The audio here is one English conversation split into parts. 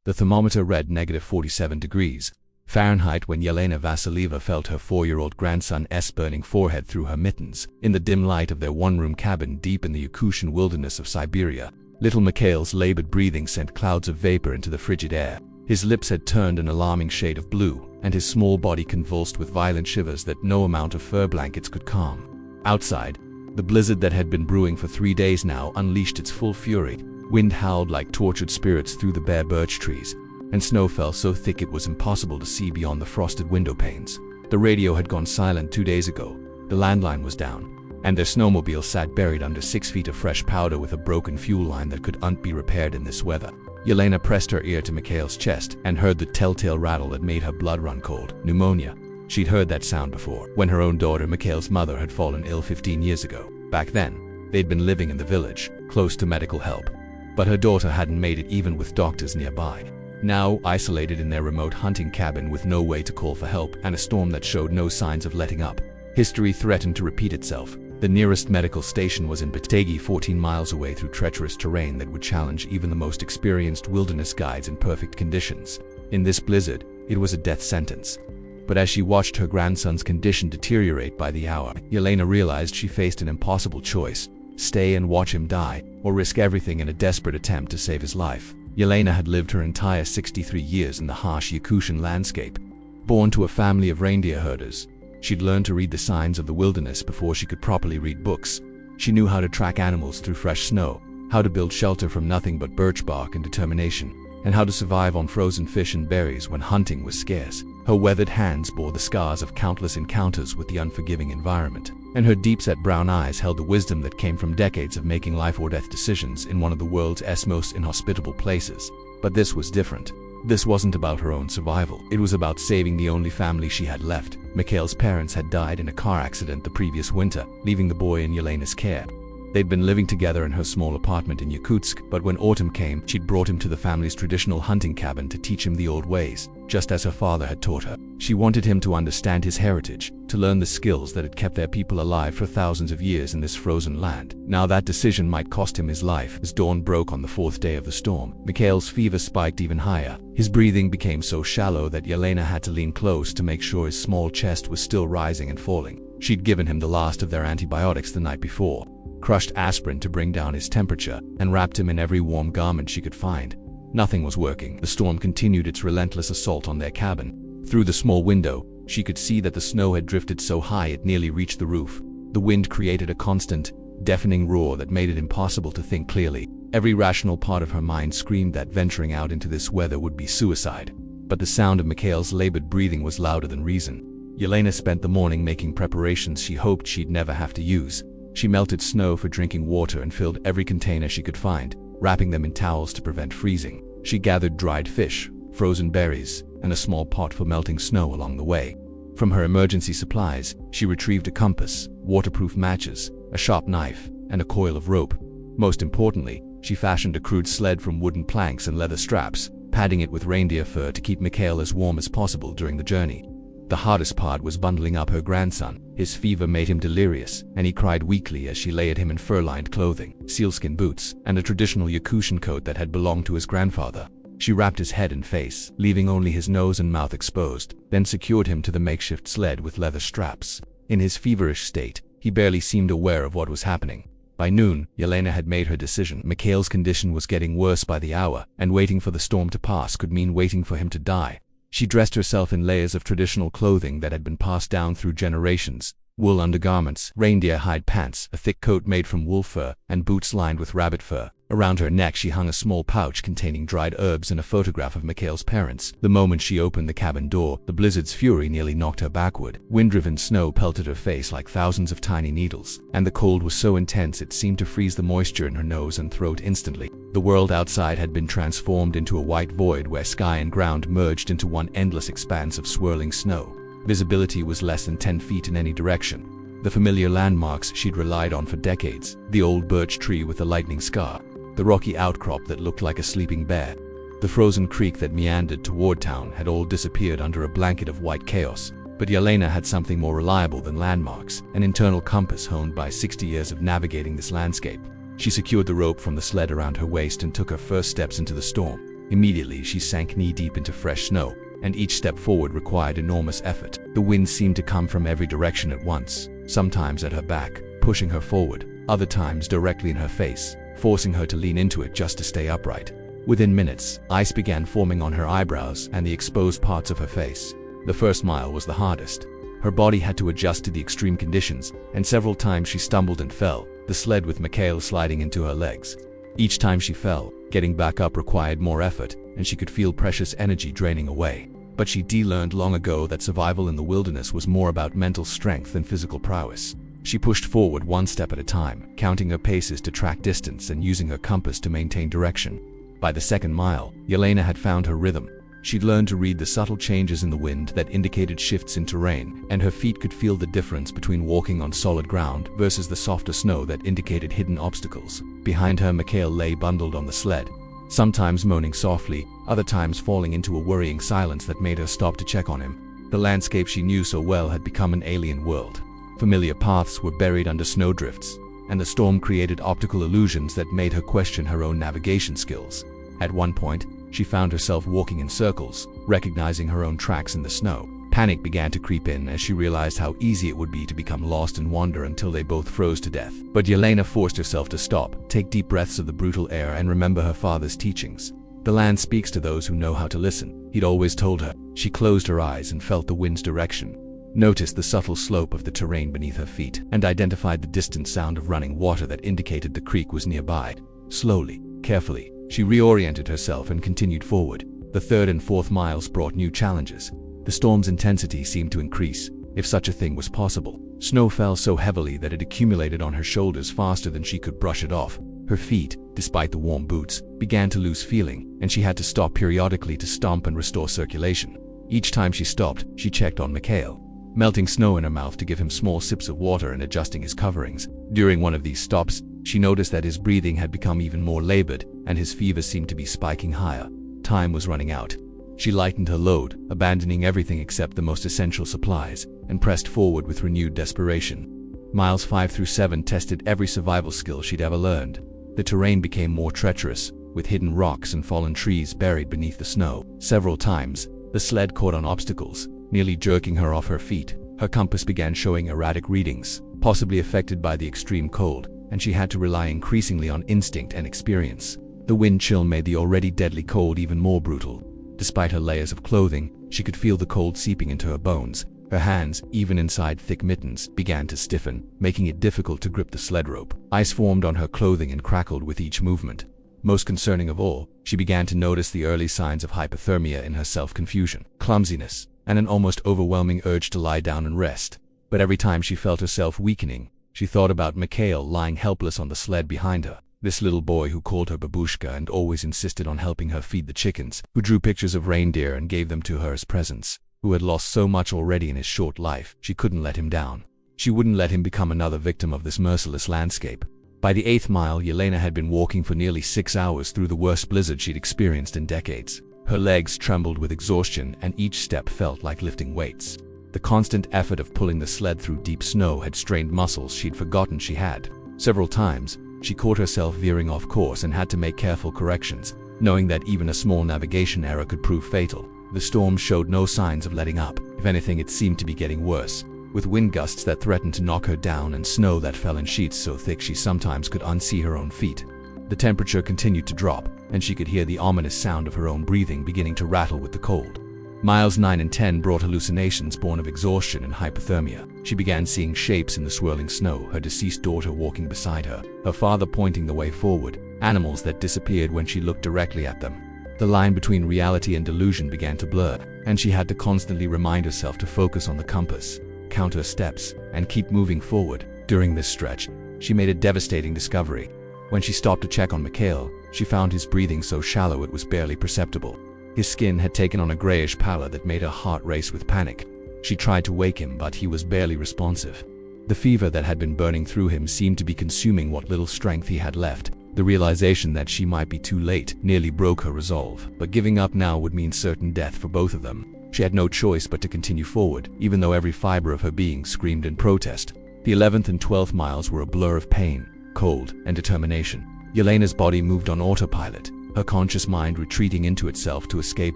The thermometer read -47 degrees Fahrenheit when Yelena Vasilieva felt her 4-year-old grandson's burning forehead through her mittens. In the dim light of their one-room cabin deep in the Yakutian wilderness of Siberia, little Mikhail's labored breathing sent clouds of vapor into the frigid air. His lips had turned an alarming shade of blue, and his small body convulsed with violent shivers that no amount of fur blankets could calm. Outside, the blizzard that had been brewing for 3 days now unleashed its full fury. Wind howled like tortured spirits through the bare birch trees, and snow fell so thick it was impossible to see beyond the frosted window panes. The radio had gone silent 2 days ago, the landline was down, and their snowmobile sat buried under 6 feet of fresh powder with a broken fuel line that couldn't be repaired in this weather. Yelena pressed her ear to Mikhail's chest and heard the telltale rattle that made her blood run cold. Pneumonia. She'd heard that sound before, when her own daughter Mikhail's mother had fallen ill 15 years ago. Back then, they'd been living in the village, close to medical help. But her daughter hadn't made it even with doctors nearby. Now, isolated in their remote hunting cabin with no way to call for help and a storm that showed no signs of letting up, history threatened to repeat itself. The nearest medical station was in Bategi, 14 miles away through treacherous terrain that would challenge even the most experienced wilderness guides in perfect conditions. In this blizzard, it was a death sentence. But as she watched her grandson's condition deteriorate by the hour, Yelena realized she faced an impossible choice: stay and watch him die, or risk everything in a desperate attempt to save his life. Yelena had lived her entire 63 years in the harsh Yakutian landscape. Born to a family of reindeer herders, she'd learned to read the signs of the wilderness before she could properly read books. She knew how to track animals through fresh snow, how to build shelter from nothing but birch bark and determination, and how to survive on frozen fish and berries when hunting was scarce. Her weathered hands bore the scars of countless encounters with the unforgiving environment, and her deep-set brown eyes held the wisdom that came from decades of making life-or-death decisions in one of the world's most inhospitable places. But this was different. This wasn't about her own survival. It was about saving the only family she had left. Mikhail's parents had died in a car accident the previous winter, leaving the boy in Yelena's care. They'd been living together in her small apartment in Yakutsk, but when autumn came, she'd brought him to the family's traditional hunting cabin to teach him the old ways, just as her father had taught her. She wanted him to understand his heritage, to learn the skills that had kept their people alive for thousands of years in this frozen land. Now that decision might cost him his life. As dawn broke on the 4th day of the storm, Mikhail's fever spiked even higher. His breathing became so shallow that Yelena had to lean close to make sure his small chest was still rising and falling. She'd given him the last of their antibiotics the night before, crushed aspirin to bring down his temperature, and wrapped him in every warm garment she could find. Nothing was working. The storm continued its relentless assault on their cabin. Through the small window, she could see that the snow had drifted so high it nearly reached the roof. The wind created a constant, deafening roar that made it impossible to think clearly. Every rational part of her mind screamed that venturing out into this weather would be suicide. But the sound of Mikhail's labored breathing was louder than reason. Yelena spent the morning making preparations she hoped she'd never have to use. She melted snow for drinking water and filled every container she could find, wrapping them in towels to prevent freezing. She gathered dried fish, frozen berries, and a small pot for melting snow along the way. From her emergency supplies, she retrieved a compass, waterproof matches, a sharp knife, and a coil of rope. Most importantly, she fashioned a crude sled from wooden planks and leather straps, padding it with reindeer fur to keep Mikhail as warm as possible during the journey. The hardest part was bundling up her grandson. His fever made him delirious, and he cried weakly as she layered him in fur-lined clothing, sealskin boots, and a traditional Yakutian coat that had belonged to his grandfather. She wrapped his head and face, leaving only his nose and mouth exposed, then secured him to the makeshift sled with leather straps. In his feverish state, he barely seemed aware of what was happening. By noon, Yelena had made her decision. Mikhail's condition was getting worse by the hour, and waiting for the storm to pass could mean waiting for him to die. She dressed herself in layers of traditional clothing that had been passed down through generations: wool undergarments, reindeer hide pants, a thick coat made from wolf fur, and boots lined with rabbit fur. Around her neck she hung a small pouch containing dried herbs and a photograph of Mikhail's parents. The moment she opened the cabin door, the blizzard's fury nearly knocked her backward. Wind-driven snow pelted her face like thousands of tiny needles, and the cold was so intense it seemed to freeze the moisture in her nose and throat instantly. The world outside had been transformed into a white void where sky and ground merged into one endless expanse of swirling snow. Visibility was less than 10 feet in any direction. The familiar landmarks she'd relied on for decades, the old birch tree with the lightning scar, the rocky outcrop that looked like a sleeping bear, the frozen creek that meandered toward town, had all disappeared under a blanket of white chaos. But Yelena had something more reliable than landmarks, an internal compass honed by 60 years of navigating this landscape. She secured the rope from the sled around her waist and took her first steps into the storm. Immediately, she sank knee-deep into fresh snow, and each step forward required enormous effort. The wind seemed to come from every direction at once, sometimes at her back, pushing her forward, other times directly in her face, forcing her to lean into it just to stay upright. Within minutes, ice began forming on her eyebrows and the exposed parts of her face. The first mile was the hardest. Her body had to adjust to the extreme conditions, and several times she stumbled and fell, the sled with Mikhail sliding into her legs. Each time she fell, getting back up required more effort, and she could feel precious energy draining away. But she learned long ago that survival in the wilderness was more about mental strength than physical prowess. She pushed forward one step at a time, counting her paces to track distance and using her compass to maintain direction. By the second mile, Yelena had found her rhythm. She'd learned to read the subtle changes in the wind that indicated shifts in terrain, and her feet could feel the difference between walking on solid ground versus the softer snow that indicated hidden obstacles. Behind her, Mikhail lay bundled on the sled, sometimes moaning softly, other times falling into a worrying silence that made her stop to check on him. The landscape she knew so well had become an alien world. Familiar paths were buried under snowdrifts, and the storm created optical illusions that made her question her own navigation skills. At one point, she found herself walking in circles, recognizing her own tracks in the snow. Panic began to creep in as she realized how easy it would be to become lost and wander until they both froze to death. But Yelena forced herself to stop, take deep breaths of the brutal air, and remember her father's teachings. The land speaks to those who know how to listen, he'd always told her. She closed her eyes and felt the wind's direction, noticed the subtle slope of the terrain beneath her feet, and identified the distant sound of running water that indicated the creek was nearby. Slowly, carefully, she reoriented herself and continued forward. The third and fourth miles brought new challenges. The storm's intensity seemed to increase, if such a thing was possible. Snow fell so heavily that it accumulated on her shoulders faster than she could brush it off. Her feet, despite the warm boots, began to lose feeling, and she had to stop periodically to stomp and restore circulation. Each time she stopped, she checked on Mikhail, melting snow in her mouth to give him small sips of water and adjusting his coverings. During one of these stops, she noticed that his breathing had become even more labored, and his fever seemed to be spiking higher. Time was running out. She lightened her load, abandoning everything except the most essential supplies, and pressed forward with renewed desperation. Miles 5 through 7 tested every survival skill she'd ever learned. The terrain became more treacherous, with hidden rocks and fallen trees buried beneath the snow. Several times, the sled caught on obstacles, nearly jerking her off her feet. Her compass began showing erratic readings, possibly affected by the extreme cold, and she had to rely increasingly on instinct and experience. The wind chill made the already deadly cold even more brutal. Despite her layers of clothing, she could feel the cold seeping into her bones. Her hands, even inside thick mittens, began to stiffen, making it difficult to grip the sled rope. Ice formed on her clothing and crackled with each movement. Most concerning of all, she began to notice the early signs of hypothermia in her self-confusion, clumsiness, and an almost overwhelming urge to lie down and rest. But every time she felt herself weakening, she thought about Mikhail lying helpless on the sled behind her. This little boy who called her babushka and always insisted on helping her feed the chickens, who drew pictures of reindeer and gave them to her as presents, who had lost so much already in his short life. She couldn't let him down. She wouldn't let him become another victim of this merciless landscape. By the 8th mile, Yelena had been walking for nearly 6 hours through the worst blizzard she'd experienced in decades. Her legs trembled with exhaustion, and each step felt like lifting weights. The constant effort of pulling the sled through deep snow had strained muscles she'd forgotten she had. Several times, she caught herself veering off course and had to make careful corrections, knowing that even a small navigation error could prove fatal. The storm showed no signs of letting up. If anything, it seemed to be getting worse, with wind gusts that threatened to knock her down and snow that fell in sheets so thick she sometimes could unsee her own feet. The temperature continued to drop, and she could hear the ominous sound of her own breathing beginning to rattle with the cold. Miles 9 and 10 brought hallucinations born of exhaustion and hypothermia. She began seeing shapes in the swirling snow, her deceased daughter walking beside her, her father pointing the way forward, animals that disappeared when she looked directly at them. The line between reality and delusion began to blur, and she had to constantly remind herself to focus on the compass, count her steps, and keep moving forward. During this stretch, she made a devastating discovery. When she stopped to check on Mikhail, she found his breathing so shallow it was barely perceptible. His skin had taken on a grayish pallor that made her heart race with panic. She tried to wake him, but he was barely responsive. The fever that had been burning through him seemed to be consuming what little strength he had left. The realization that she might be too late nearly broke her resolve, but giving up now would mean certain death for both of them. She had no choice but to continue forward, even though every fiber of her being screamed in protest. The 11th and 12th miles were a blur of pain, cold, and determination. Yelena's body moved on autopilot, her conscious mind retreating into itself to escape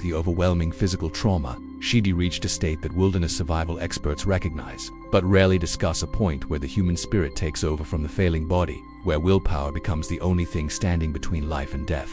the overwhelming physical trauma. She'd reached a state that wilderness survival experts recognize, but rarely discuss, a point where the human spirit takes over from the failing body, where willpower becomes the only thing standing between life and death.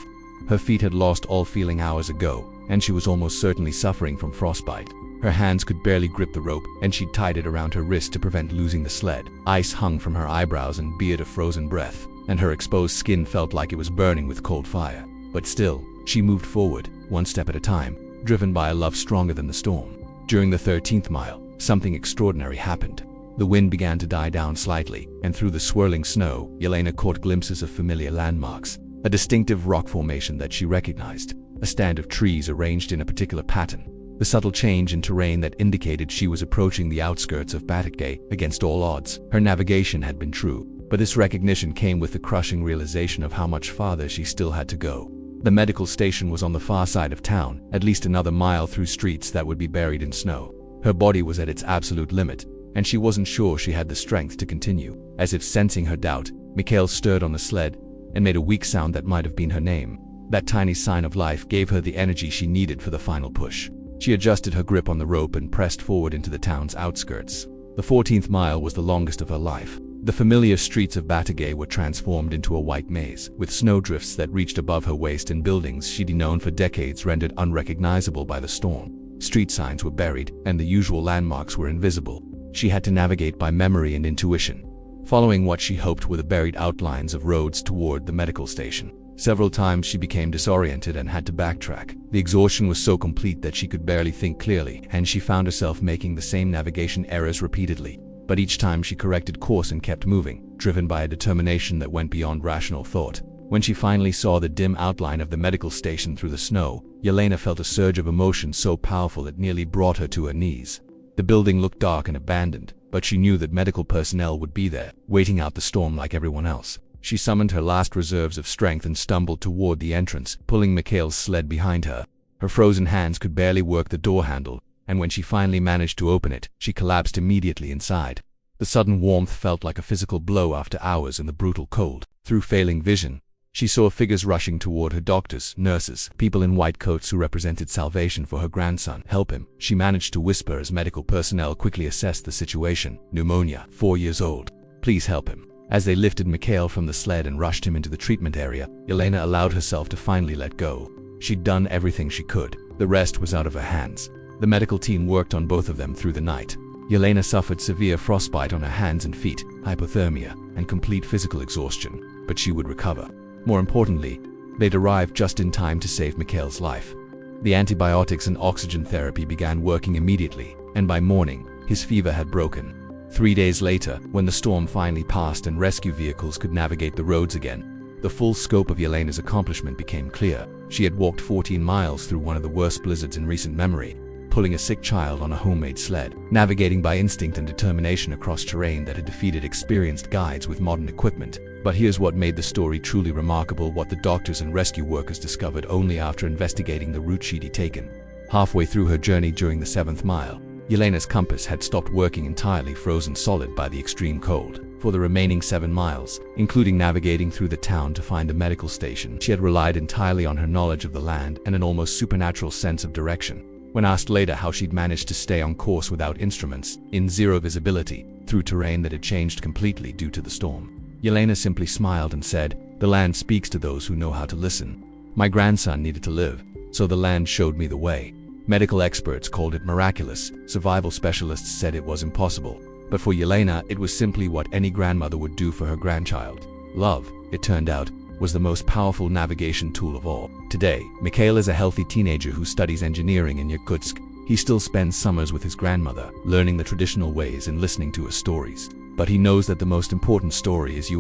Her feet had lost all feeling hours ago, and she was almost certainly suffering from frostbite. Her hands could barely grip the rope, and she'd tied it around her wrist to prevent losing the sled. Ice hung from her eyebrows and beard a frozen breath, and her exposed skin felt like it was burning with cold fire. But still, she moved forward, one step at a time, driven by a love stronger than the storm. During the 13th mile, something extraordinary happened. The wind began to die down slightly, and through the swirling snow, Yelena caught glimpses of familiar landmarks. A distinctive rock formation that she recognized, a stand of trees arranged in a particular pattern, the subtle change in terrain that indicated she was approaching the outskirts of Batagay. Against all odds, her navigation had been true, but this recognition came with the crushing realization of how much farther she still had to go. The medical station was on the far side of town, at least another mile through streets that would be buried in snow. Her body was at its absolute limit, and she wasn't sure she had the strength to continue. As if sensing her doubt, Mikhail stirred on the sled and made a weak sound that might have been her name. That tiny sign of life gave her the energy she needed for the final push. She adjusted her grip on the rope and pressed forward into the town's outskirts. The 14th mile was the longest of her life. The familiar streets of Batagay were transformed into a white maze, with snowdrifts that reached above her waist and buildings she'd known for decades rendered unrecognizable by the storm. Street signs were buried, and the usual landmarks were invisible. She had to navigate by memory and intuition, following what she hoped were the buried outlines of roads toward the medical station. Several times she became disoriented and had to backtrack. The exhaustion was so complete that she could barely think clearly, and she found herself making the same navigation errors repeatedly. But each time she corrected course and kept moving, driven by a determination that went beyond rational thought. When she finally saw the dim outline of the medical station through the snow, Yelena felt a surge of emotion so powerful it nearly brought her to her knees. The building looked dark and abandoned, but she knew that medical personnel would be there, waiting out the storm like everyone else. She summoned her last reserves of strength and stumbled toward the entrance, pulling Mikhail's sled behind her. Her frozen hands could barely work the door handle, and when she finally managed to open it, she collapsed immediately inside. The sudden warmth felt like a physical blow after hours in the brutal cold. Through failing vision, she saw figures rushing toward her: doctors, nurses, people in white coats who represented salvation for her grandson. "Help him," she managed to whisper as medical personnel quickly assessed the situation. "Pneumonia, 4 years old. Please help him." As they lifted Mikhail from the sled and rushed him into the treatment area, Yelena allowed herself to finally let go. She'd done everything she could. The rest was out of her hands. The medical team worked on both of them through the night. Yelena suffered severe frostbite on her hands and feet, hypothermia, and complete physical exhaustion, but she would recover. More importantly, they'd arrived just in time to save Mikhail's life. The antibiotics and oxygen therapy began working immediately, and by morning, his fever had broken. 3 days later, when the storm finally passed and rescue vehicles could navigate the roads again, the full scope of Yelena's accomplishment became clear. She had walked 14 miles through one of the worst blizzards in recent memory, pulling a sick child on a homemade sled, navigating by instinct and determination across terrain that had defeated experienced guides with modern equipment. But here's what made the story truly remarkable: what the doctors and rescue workers discovered only after investigating the route she'd taken. Halfway through her journey during the 7th mile, Yelena's compass had stopped working entirely, frozen solid by the extreme cold. For the remaining 7 miles, including navigating through the town to find a medical station, she had relied entirely on her knowledge of the land and an almost supernatural sense of direction. When asked later how she'd managed to stay on course without instruments, in zero visibility, through terrain that had changed completely due to the storm, Yelena simply smiled and said, "The land speaks to those who know how to listen. My grandson needed to live, so the land showed me the way." Medical experts called it miraculous, survival specialists said it was impossible. But for Yelena, it was simply what any grandmother would do for her grandchild. Love, it turned out, was the most powerful navigation tool of all. Today, Mikhail is a healthy teenager who studies engineering in Yakutsk. He still spends summers with his grandmother, learning the traditional ways and listening to her stories. But he knows that the most important story is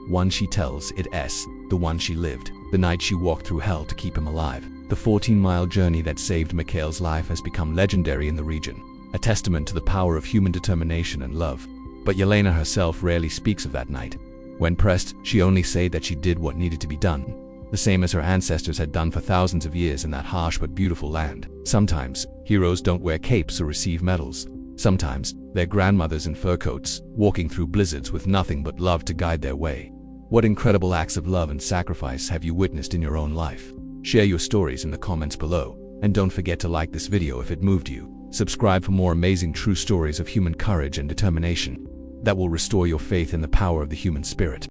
one she tells it's the one she lived, the night she walked through hell to keep him alive. The 14-mile journey that saved Mikhail's life has become legendary in the region, a testament to the power of human determination and love. But Yelena herself rarely speaks of that night. When pressed, she only said that she did what needed to be done, the same as her ancestors had done for thousands of years in that harsh but beautiful land. Sometimes, heroes don't wear capes or receive medals. Sometimes, they're grandmothers in fur coats, walking through blizzards with nothing but love to guide their way. What incredible acts of love and sacrifice have you witnessed in your own life? Share your stories in the comments below, and don't forget to like this video if it moved you. Subscribe for more amazing true stories of human courage and determination that will restore your faith in the power of the human spirit.